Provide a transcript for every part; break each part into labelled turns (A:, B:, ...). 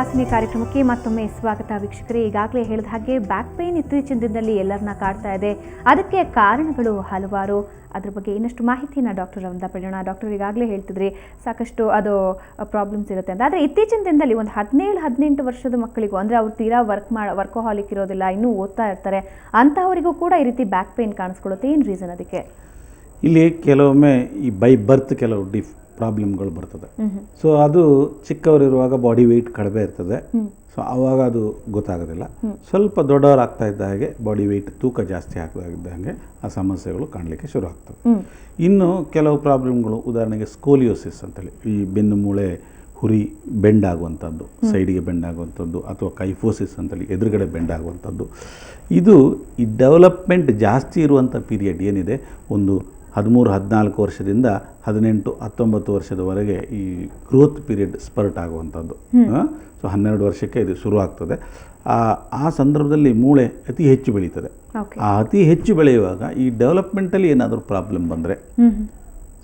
A: ಯೋಗವಾಸಿನಿ ಕಾರ್ಯಕ್ರಮಕ್ಕೆ ಮತ್ತೊಮ್ಮೆ ಸ್ವಾಗತ ವೀಕ್ಷಕರೇ. ಈಗಾಗಲೇ ಹೇಳಿದ ಹಾಗೆ ಬ್ಯಾಕ್ ಪೇನ್ ಇತ್ತೀಚಿನ ದಿನದಲ್ಲಿ ಎಲ್ಲರನ್ನ ಕಾಡ್ತಾ ಇದೆ. ಅದಕ್ಕೆ ಕಾರಣಗಳು ಹಲವಾರು. ಅದ್ರ ಬಗ್ಗೆ ಇನ್ನಷ್ಟು ಮಾಹಿತಿನ ಡಾಕ್ಟರ್ ಅವರಿಂದ ಪಡೆಯೋಣ. ಡಾಕ್ಟರ್, ಈಗಾಗಲೇ ಹೇಳ್ತಿದ್ರಿ ಸಾಕಷ್ಟು ಅದು ಪ್ರಾಬ್ಲಮ್ಸ್ ಇರುತ್ತೆ ಅಂತ. ಆದರೆ ಇತ್ತೀಚಿನ ದಿನದಲ್ಲಿ ಒಂದು 17-18 ವರ್ಷದ ಮಕ್ಕಳಿಗೂ, ಅಂದರೆ ಅವ್ರು ತೀರಾ ವರ್ಕೋಹಾಲಿಕ್ ಇರೋದಿಲ್ಲ, ಇನ್ನೂ ಓದ್ತಾ ಇರ್ತಾರೆ, ಅಂಥವರಿಗೂ ಕೂಡ ಈ ರೀತಿ ಬ್ಯಾಕ್ ಪೇನ್ ಕಾಣಿಸ್ಕೊಳ್ಳುತ್ತೆ. ಏನು ರೀಸನ್ ಅದಕ್ಕೆ?
B: ಇಲ್ಲಿ ಕೆಲವೊಮ್ಮೆ ಈ ಬೈ ಬರ್ತ್ ಕೆಲವು ಪ್ರಾಬ್ಲಮ್ಗಳು ಬರ್ತದೆ. ಸೊ ಅದು ಚಿಕ್ಕವರಿರುವಾಗ ಬಾಡಿ ವೆಯ್ಟ್ ಕಡಿಮೆ ಇರ್ತದೆ. ಸೊ ಆವಾಗ ಅದು ಗೊತ್ತಾಗೋದಿಲ್ಲ. ಸ್ವಲ್ಪ ದೊಡ್ಡವರಾಗ್ತಾ ಇದ್ದ ಹಾಗೆ ಬಾಡಿ ವೆಯ್ಟ್ ತೂಕ ಜಾಸ್ತಿ ಆಗ್ತಾ ಹಾಗೆ ಆ ಸಮಸ್ಯೆಗಳು ಕಾಣಲಿಕ್ಕೆ ಶುರು ಆಗ್ತವೆ. ಇನ್ನು ಕೆಲವು ಪ್ರಾಬ್ಲಮ್ಗಳು, ಉದಾಹರಣೆಗೆ ಸ್ಕೋಲಿಯೋಸಿಸ್ ಅಂತೇಳಿ, ಈ ಬೆನ್ನು ಮೂಳೆ ಹುರಿ ಬೆಂಡ್ ಆಗುವಂಥದ್ದು, ಸೈಡಿಗೆ ಬೆಂಡ್ ಆಗುವಂಥದ್ದು, ಅಥವಾ ಕೈಫೋಸಿಸ್ ಅಂತೇಳಿ ಎದುರುಗಡೆ ಬೆಂಡ್ ಆಗುವಂಥದ್ದು. ಇದು ಈ ಡೆವಲಪ್ಮೆಂಟ್ ಜಾಸ್ತಿ ಇರುವಂಥ ಪೀರಿಯಡ್ ಏನಿದೆ, ಒಂದು 13-14 ವರ್ಷದಿಂದ 18-19 ವರ್ಷದವರೆಗೆ ಈ ಗ್ರೋತ್ ಪೀರಿಯಡ್ ಸ್ಪರ್ಟ್ ಆಗುವಂಥದ್ದು. ಸೊ 12 ವರ್ಷಕ್ಕೆ ಇದು ಶುರು ಆಗ್ತದೆ. ಆ ಸಂದರ್ಭದಲ್ಲಿ ಮೂಳೆ ಅತಿ ಹೆಚ್ಚು ಬೆಳೀತದೆ. ಆ ಅತಿ ಹೆಚ್ಚು ಬೆಳೆಯುವಾಗ ಈ ಡೆವಲಪ್ಮೆಂಟಲ್ಲಿ ಏನಾದರೂ ಪ್ರಾಬ್ಲಮ್ ಬಂದರೆ,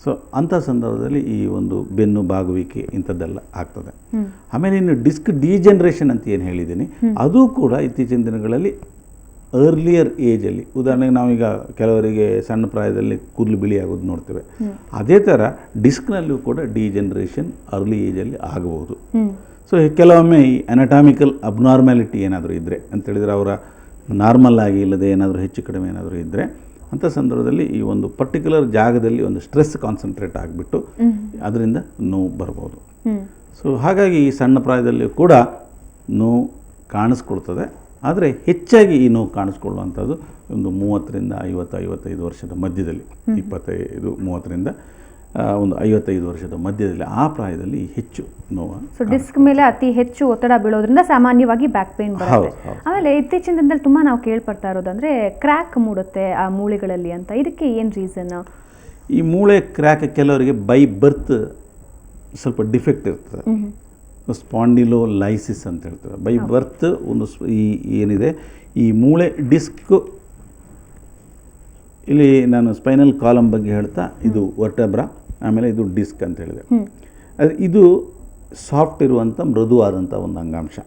B: ಸೊ ಅಂಥ ಸಂದರ್ಭದಲ್ಲಿ ಈ ಒಂದು ಬೆನ್ನು ಬಾಗುವಿಕೆ ಇಂಥದ್ದೆಲ್ಲ ಆಗ್ತದೆ. ಆಮೇಲೆ ಇನ್ನು ಡಿಸ್ಕ್ ಡಿಜೆನ್ರೇಷನ್ ಅಂತ ಏನು ಹೇಳಿದ್ದೀನಿ, ಅದು ಕೂಡ ಇತ್ತೀಚಿನ ದಿನಗಳಲ್ಲಿ ಅರ್ಲಿಯರ್ ಏಜಲ್ಲಿ, ಉದಾಹರಣೆಗೆ ನಾವೀಗ ಕೆಲವರಿಗೆ ಸಣ್ಣ ಪ್ರಾಯದಲ್ಲಿ ಕೂದಲು ಬಿಳಿ ಆಗೋದು ನೋಡ್ತೇವೆ. ಅದೇ ಥರ ಡಿಸ್ಕ್ನಲ್ಲೂ ಕೂಡ ಡಿಜೆನ್ರೇಷನ್ ಅರ್ಲಿ ಏಜಲ್ಲಿ ಆಗಬಹುದು. ಸೊ ಕೆಲವೊಮ್ಮೆ ಈ ಅನಾಟಾಮಿಕಲ್ ಅಬ್ನಾರ್ಮ್ಯಾಲಿಟಿ ಏನಾದರೂ ಇದ್ದರೆ ಅಂತೇಳಿದರೆ, ಅವರ ನಾರ್ಮಲ್ ಆಗಿ ಇಲ್ಲದೆ ಏನಾದರೂ ಹೆಚ್ಚು ಕಡಿಮೆ ಏನಾದರೂ ಇದ್ದರೆ, ಅಂಥ ಸಂದರ್ಭದಲ್ಲಿ ಈ ಒಂದು ಪರ್ಟಿಕ್ಯುಲರ್ ಜಾಗದಲ್ಲಿ ಒಂದು ಸ್ಟ್ರೆಸ್ ಕಾನ್ಸಂಟ್ರೇಟ್ ಆಗಿಬಿಟ್ಟು ಅದರಿಂದ ನೋವು ಬರ್ಬೋದು. ಸೊ ಹಾಗಾಗಿ ಈ ಸಣ್ಣ ಪ್ರಾಯದಲ್ಲಿ ಕೂಡ ನೋವು ಕಾಣಿಸ್ಕೊಳ್ತದೆ. ಆದರೆ ಹೆಚ್ಚಾಗಿ ಈ ನೋವು ಕಾಣಿಸ್ಕೊಳ್ಳುವಂಥದ್ದು ಒಂದು 30-50-55 ವರ್ಷದ ಮಧ್ಯದಲ್ಲಿ, 25-30ರಿಂದ ಒಂದು 55 ವರ್ಷದ ಮಧ್ಯದಲ್ಲಿ, ಆ ಪ್ರಾಯದಲ್ಲಿ ಹೆಚ್ಚು ನೋವು.
A: ಸೊ ಡಿಸ್ಕ್ ಮೇಲೆ ಅತಿ ಹೆಚ್ಚು ಒತ್ತಡ ಬೀಳೋದ್ರಿಂದ ಸಾಮಾನ್ಯವಾಗಿ ಬ್ಯಾಕ್ ಪೇನ್ ಬರುತ್ತೆ. ಆಮೇಲೆ ಇತ್ತೀಚಿನ ದಿನದಲ್ಲಿ ತುಂಬ ನಾವು ಕೇಳ್ಪಡ್ತಾ ಇರೋದಂದರೆ ಕ್ರ್ಯಾಕ್ ಮೂಡುತ್ತೆ ಆ ಮೂಳೆಗಳಲ್ಲಿ ಅಂತ. ಇದಕ್ಕೆ ಏನು ರೀಸನ್?
B: ಈ ಮೂಳೆ ಕ್ರ್ಯಾಕ್ ಕೆಲವರಿಗೆ ಬೈ ಬರ್ತ್ ಸ್ವಲ್ಪ ಡಿಫೆಕ್ಟ್ ಇರ್ತದೆ. ಸ್ಪಾಂಡಿಲೋಲೈಸಿಸ್ ಅಂತ ಹೇಳ್ತೇವೆ. ಬೈ ಬರ್ತ್ ಒಂದು ಈ ಏನಿದೆ, ಈ ಮೂಳೆ ಡಿಸ್ಕ್, ಇಲ್ಲಿ ನಾನು ಸ್ಪೈನಲ್ ಕಾಲಮ್ ಬಗ್ಗೆ ಹೇಳ್ತಾ, ಇದು ವರ್ಟೆಬ್ರಾ, ಆಮೇಲೆ ಇದು ಡಿಸ್ಕ್ ಅಂತ ಹೇಳಿದೆ. ಇದು ಸಾಫ್ಟ್ ಇರುವಂಥ ಮೃದುವಾದಂಥ ಒಂದು ಅಂಗಾಂಶ.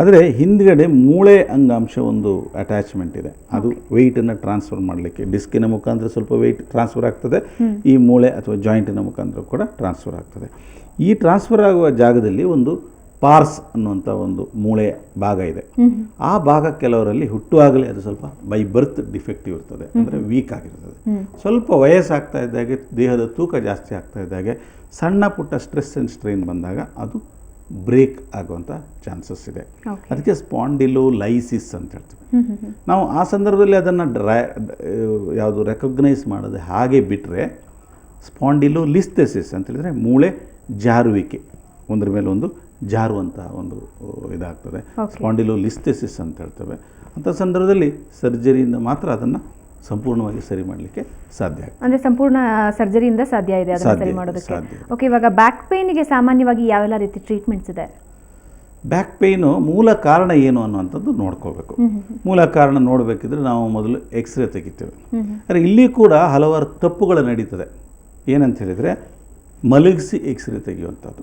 B: ಆದರೆ ಹಿಂದ್ಗಡೆ ಮೂಳೆ ಅಂಗಾಂಶ ಒಂದು ಅಟ್ಯಾಚ್ಮೆಂಟ್ ಇದೆ. ಅದು ವೆಯ್ಟನ್ನು ಟ್ರಾನ್ಸ್ಫರ್ ಮಾಡಲಿಕ್ಕೆ ಡಿಸ್ಕಿನ ಮುಖಾಂತರ ಸ್ವಲ್ಪ ವೆಯ್ಟ್ ಟ್ರಾನ್ಸ್ಫರ್ ಆಗ್ತದೆ, ಈ ಮೂಳೆ ಅಥವಾ ಜಾಯಿಂಟಿನ ಮುಖಾಂತರ ಕೂಡ ಟ್ರಾನ್ಸ್ಫರ್ ಆಗ್ತದೆ. ಈ ಟ್ರಾನ್ಸ್ಫರ್ ಆಗುವ ಜಾಗದಲ್ಲಿ ಒಂದು ಪಾರ್ಸ್ ಅನ್ನುವಂಥ ಒಂದು ಮೂಳೆಯ ಭಾಗ ಇದೆ. ಆ ಭಾಗ ಕೆಲವರಲ್ಲಿ ಹುಟ್ಟುವಾಗಲೇ ಅದು ಸ್ವಲ್ಪ ಬೈ ಬರ್ತ್ ಡಿಫೆಕ್ಟಿವ್ ಇರ್ತದೆ, ಅಂದರೆ ವೀಕ್ ಆಗಿರ್ತದೆ. ಸ್ವಲ್ಪ ವಯಸ್ಸಾಗ್ತಾ ಇದ್ದಾಗೆ, ದೇಹದ ತೂಕ ಜಾಸ್ತಿ ಆಗ್ತಾ ಇದ್ದಾಗೆ, ಸಣ್ಣ ಪುಟ್ಟ ಸ್ಟ್ರೆಸ್ ಆ್ಯಂಡ್ ಸ್ಟ್ರೈನ್ ಬಂದಾಗ ಅದು ಬ್ರೇಕ್ ಆಗುವಂಥ ಚಾನ್ಸಸ್ ಇದೆ. ಅದಕ್ಕೆ ಸ್ಪಾಂಡಿಲೋಲೈಸಿಸ್ ಅಂತ ಹೇಳ್ತೀವಿ ನಾವು. ಆ ಸಂದರ್ಭದಲ್ಲಿ ಅದನ್ನು ಯಾವುದು ರೆಕಗ್ನೈಸ್ ಮಾಡೋದು ಹಾಗೆ ಬಿಟ್ಟರೆ, ಸ್ಪಾಂಡಿಲೋಲಿಸ್ಥೆಸಿಸ್ ಅಂತ ಹೇಳಿದರೆ ಮೂಳೆ ಜಾರುವಿಕೆ, ಒಂದರ ಮೇಲೆ ಒಂದು ಜಾರುವಂಥ ಒಂದು ಇದಾಗ್ತದೆ. ಸ್ಪಾಂಡಿಲೋಲಿಸ್ಥೆಸಿಸ್ ಅಂತ ಹೇಳ್ತೇವೆ. ಅಂಥ ಸಂದರ್ಭದಲ್ಲಿ ಸರ್ಜರಿಯಿಂದ ಮಾತ್ರ ಅದನ್ನು ಸಂಪೂರ್ಣವಾಗಿ ಸರಿ ಮಾಡಲಿಕ್ಕೆ ಸಾಧ್ಯ.
A: ಅಂದರೆ ಸಂಪೂರ್ಣ ಸರ್ಜರಿಯಿಂದ ಸಾಧ್ಯ ಇದೆ ಅದನ್ನು ಸರಿ ಮಾಡೋದಕ್ಕೆ. ಓಕೆ, ಇವಾಗ ಬ್ಯಾಕ್ ಪೇನಿಗೆ ಸಾಮಾನ್ಯವಾಗಿ ಯಾವೆಲ್ಲ ರೀತಿ ಟ್ರೀಟ್ಮೆಂಟ್ಸ್ ಇದೆ?
B: ಬ್ಯಾಕ್ ಪೇಯ್ನು ಮೂಲ ಕಾರಣ ಏನು ಅನ್ನುವಂಥದ್ದು ನೋಡ್ಕೋಬೇಕು. ಮೂಲ ಕಾರಣ ನೋಡಬೇಕಿದ್ರೆ ನಾವು ಮೊದಲು ಎಕ್ಸ್ರೇ ತೆಗಿತೇವೆ. ಆದರೆ ಇಲ್ಲಿ ಕೂಡ ಹಲವಾರು ತಪ್ಪುಗಳು ನಡೀತದೆ. ಏನಂತ ಹೇಳಿದರೆ, ಮಲಗಿಸಿ ಎಕ್ಸ್ರೇ ತೆಗೆಯುವಂಥದ್ದು,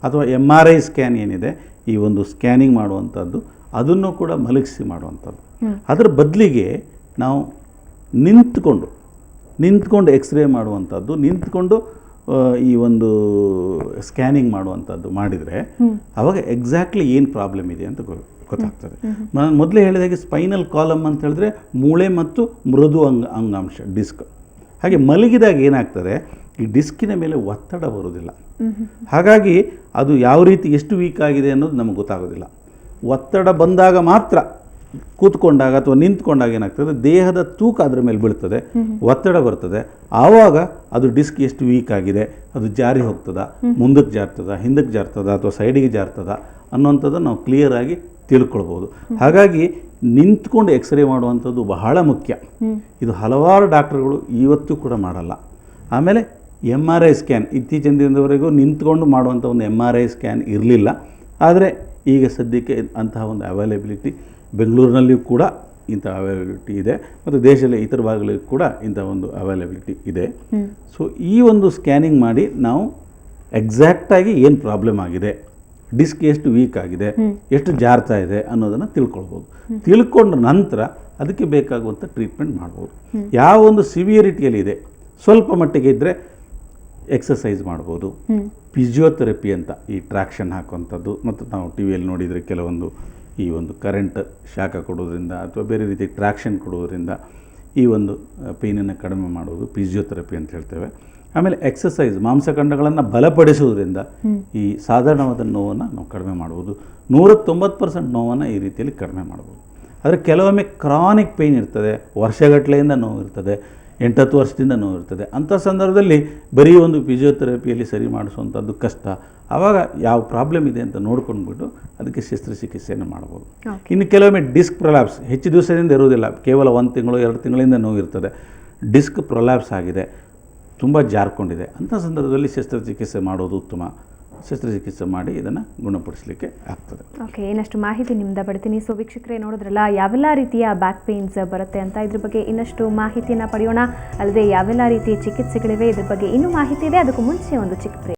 B: ಅಥವಾ MRI ಸ್ಕ್ಯಾನ್ ಏನಿದೆ, ಈ ಒಂದು ಸ್ಕ್ಯಾನಿಂಗ್ ಮಾಡುವಂಥದ್ದು, ಅದನ್ನು ಕೂಡ ಮಲಗಿಸಿ ಮಾಡುವಂಥದ್ದು. ಅದರ ಬದಲಿಗೆ ನಾವು ನಿಂತ್ಕೊಂಡು ಎಕ್ಸ್ರೇ ಮಾಡುವಂಥದ್ದು, ನಿಂತ್ಕೊಂಡು ಈ ಒಂದು ಸ್ಕ್ಯಾನಿಂಗ್ ಮಾಡುವಂಥದ್ದು ಮಾಡಿದರೆ ಆವಾಗ ಎಕ್ಸಾಕ್ಟ್ಲಿ ಏನು ಪ್ರಾಬ್ಲಮ್ ಇದೆ ಅಂತ ಗೊತ್ತಾಗ್ತದೆ. ನಾನು ಮೊದಲೇ ಹೇಳಿದಾಗೆ ಸ್ಪೈನಲ್ ಕಾಲಮ್ ಅಂತ ಹೇಳಿದ್ರೆ ಮೂಳೆ ಮತ್ತು ಮೃದು ಅಂಗಾಂಶ ಡಿಸ್ಕ್. ಹಾಗೆ ಮಲಗಿದಾಗ ಏನಾಗ್ತದೆ, ಈ ಡಿಸ್ಕಿನ ಮೇಲೆ ಒತ್ತಡ ಬರೋದಿಲ್ಲ. ಹಾಗಾಗಿ ಅದು ಯಾವ ರೀತಿ ಎಷ್ಟು ವೀಕ್ ಆಗಿದೆ ಅನ್ನೋದು ನಮಗೆ ಗೊತ್ತಾಗೋದಿಲ್ಲ. ಒತ್ತಡ ಬಂದಾಗ ಮಾತ್ರ, ಕೂತ್ಕೊಂಡಾಗ ಅಥವಾ ನಿಂತ್ಕೊಂಡಾಗ ಏನಾಗ್ತದೆ, ದೇಹದ ತೂಕ ಅದರ ಮೇಲೆ ಬೀಳ್ತದೆ, ಒತ್ತಡ ಬರ್ತದೆ. ಆವಾಗ ಅದು ಡಿಸ್ಕ್ ಎಷ್ಟು ವೀಕ್ ಆಗಿದೆ, ಅದು ಜಾರಿ ಹೋಗ್ತದ, ಮುಂದಕ್ಕೆ ಜಾರ್ತದ, ಹಿಂದಕ್ಕೆ ಜಾರ್ತದ, ಅಥವಾ ಸೈಡಿಗೆ ಜಾರ್ತದ ಅನ್ನೋಂಥದ್ದು ನಾವು ಕ್ಲಿಯರಾಗಿ ತಿಳ್ಕೊಳ್ಬೋದು. ಹಾಗಾಗಿ ನಿಂತ್ಕೊಂಡು ಎಕ್ಸ್ರೇ ಮಾಡುವಂಥದ್ದು ಬಹಳ ಮುಖ್ಯ. ಇದು ಹಲವಾರು ಡಾಕ್ಟರ್ಗಳು ಇವತ್ತು ಕೂಡ ಮಾಡಲ್ಲ. ಆಮೇಲೆ MRI ಸ್ಕ್ಯಾನ್, ಇತ್ತೀಚಿನ ದಿನದವರೆಗೂ ನಿಂತ್ಕೊಂಡು ಮಾಡುವಂಥ ಒಂದು MRI ಸ್ಕ್ಯಾನ್ ಇರಲಿಲ್ಲ. ಆದರೆ ಈಗ ಸದ್ಯಕ್ಕೆ ಅಂತಹ ಒಂದು ಅವೈಲೇಬಿಲಿಟಿ ಬೆಂಗಳೂರಿನಲ್ಲಿಯೂ ಕೂಡ ಇಂಥ ಅವೈಲೇಬಿಲಿಟಿ ಇದೆ, ಮತ್ತು ದೇಶದ ಇತರ ಭಾಗಗಳಲ್ಲಿ ಕೂಡ ಇಂಥ ಒಂದು ಅವೈಲೇಬಿಲಿಟಿ ಇದೆ. ಸೊ ಈ ಒಂದು ಸ್ಕ್ಯಾನಿಂಗ್ ಮಾಡಿ ನಾವು ಎಕ್ಸಾಕ್ಟಾಗಿ ಏನು ಪ್ರಾಬ್ಲಮ್ ಆಗಿದೆ ಡಿಸ್ಕ್ ಎಷ್ಟು ವೀಕ್ ಆಗಿದೆ, ಎಷ್ಟು ಜಾರ್ತಾ ಇದೆ ಅನ್ನೋದನ್ನು ತಿಳ್ಕೊಳ್ಬೋದು. ತಿಳ್ಕೊಂಡ ನಂತರ ಅದಕ್ಕೆ ಬೇಕಾಗುವಂಥ ಟ್ರೀಟ್ಮೆಂಟ್ ಮಾಡ್ಬೋದು. ಯಾವ ಒಂದು ಸಿವಿಯರಿಟಿಯಲ್ಲಿ ಇದೆ, ಸ್ವಲ್ಪ ಮಟ್ಟಿಗೆ ಇದ್ದರೆ ಎಕ್ಸಸೈಸ್ ಮಾಡ್ಬೋದು. ಫಿಸಿಯೋಥೆರಪಿ ಅಂತ ಈ ಟ್ರ್ಯಾಕ್ಷನ್ ಹಾಕುವಂಥದ್ದು, ಮತ್ತು ನಾವು ಟಿ ವಿಯಲ್ಲಿ ನೋಡಿದರೆ ಕೆಲವೊಂದು ಈ ಒಂದು ಕರೆಂಟ್ ಶಾಖ ಕೊಡೋದ್ರಿಂದ ಅಥವಾ ಬೇರೆ ರೀತಿ ಟ್ರ್ಯಾಕ್ಷನ್ ಕೊಡೋದ್ರಿಂದ ಈ ಒಂದು ಪೇಯ್ನನ್ನು ಕಡಿಮೆ ಮಾಡೋದು ಫಿಸಿಯೋಥೆರಪಿ ಅಂತ ಹೇಳ್ತೇವೆ. ಆಮೇಲೆ ಎಕ್ಸಸೈಸ್, ಮಾಂಸಖಂಡಗಳನ್ನು ಬಲಪಡಿಸುವುದರಿಂದ ಈ ಸಾಧಾರಣವಾದ ನೋವನ್ನು ನಾವು ಕಡಿಮೆ ಮಾಡ್ಬೋದು. 190% ನೋವನ್ನು ಈ ರೀತಿಯಲ್ಲಿ ಕಡಿಮೆ ಮಾಡ್ಬೋದು. ಆದರೆ ಕೆಲವೊಮ್ಮೆ ಕ್ರಾನಿಕ್ ಪೇಯ್ನ್ ಇರ್ತದೆ, ವರ್ಷಗಟ್ಟಲೆಯಿಂದ ನೋವು ಇರ್ತದೆ, 8-10 ವರ್ಷದಿಂದ ನೋವು ಇರ್ತದೆ. ಅಂಥ ಸಂದರ್ಭದಲ್ಲಿ ಬರೀ ಒಂದು ಫಿಸಿಯೋಥೆರಪಿಯಲ್ಲಿ ಸರಿ ಮಾಡಿಸುವಂಥದ್ದು ಕಷ್ಟ. ಆವಾಗ ಯಾವ ಪ್ರಾಬ್ಲಮ್ ಇದೆ ಅಂತ ನೋಡ್ಕೊಂಡ್ಬಿಟ್ಟು ಅದಕ್ಕೆ ಶಸ್ತ್ರಚಿಕಿತ್ಸೆಯನ್ನು ಮಾಡ್ಬೋದು. ಇನ್ನು ಕೆಲವೊಮ್ಮೆ ಡಿಸ್ಕ್ ಪ್ರೊಲ್ಯಾಪ್ಸ್ ಹೆಚ್ಚು ದಿವಸದಿಂದ ಇರುವುದಿಲ್ಲ, ಕೇವಲ 1 ತಿಂಗಳು 2 ತಿಂಗಳಿಂದ ನೋವು ಇರ್ತದೆ. ಡಿಸ್ಕ್ ಪ್ರೊಲ್ಯಾಪ್ಸ್ ಆಗಿದೆ, ತುಂಬ ಜಾರ್ಕೊಂಡಿದೆ, ಅಂಥ ಸಂದರ್ಭದಲ್ಲಿ ಶಸ್ತ್ರಚಿಕಿತ್ಸೆ ಮಾಡೋದು ಉತ್ತಮ. ಶಸ್ತ್ರಚಿಕಿತ್ಸೆ ಮಾಡಿ ಇದನ್ನು ಗುಣಪಡಿಸಲಿಕ್ಕೆ ಆಗ್ತದೆ.
A: ಓಕೆ, ಇನ್ನಷ್ಟು ಮಾಹಿತಿ ನಿಮ್ದು ಪಡ್ತೀನಿ. ಸೊ ವೀಕ್ಷಕರೇ ನೋಡಿದ್ರಲ್ಲ ಯಾವೆಲ್ಲ ರೀತಿಯ ಬ್ಯಾಕ್ ಪೇಯ್ನ್ಸ್ ಬರುತ್ತೆ ಅಂತ. ಇದ್ರ ಬಗ್ಗೆ ಇನ್ನಷ್ಟು ಮಾಹಿತಿಯನ್ನು ಪಡೆಯೋಣ. ಅಲ್ಲದೆ ಯಾವೆಲ್ಲ ರೀತಿಯ ಚಿಕಿತ್ಸೆಗಳಿವೆ ಇದ್ರ ಬಗ್ಗೆ ಇನ್ನೂ ಮಾಹಿತಿ ಇದೆ. ಅದಕ್ಕೂ ಮುಂಚೆ ಒಂದು ಚಿಕ್ಕ ಬ್ರೇಕ್.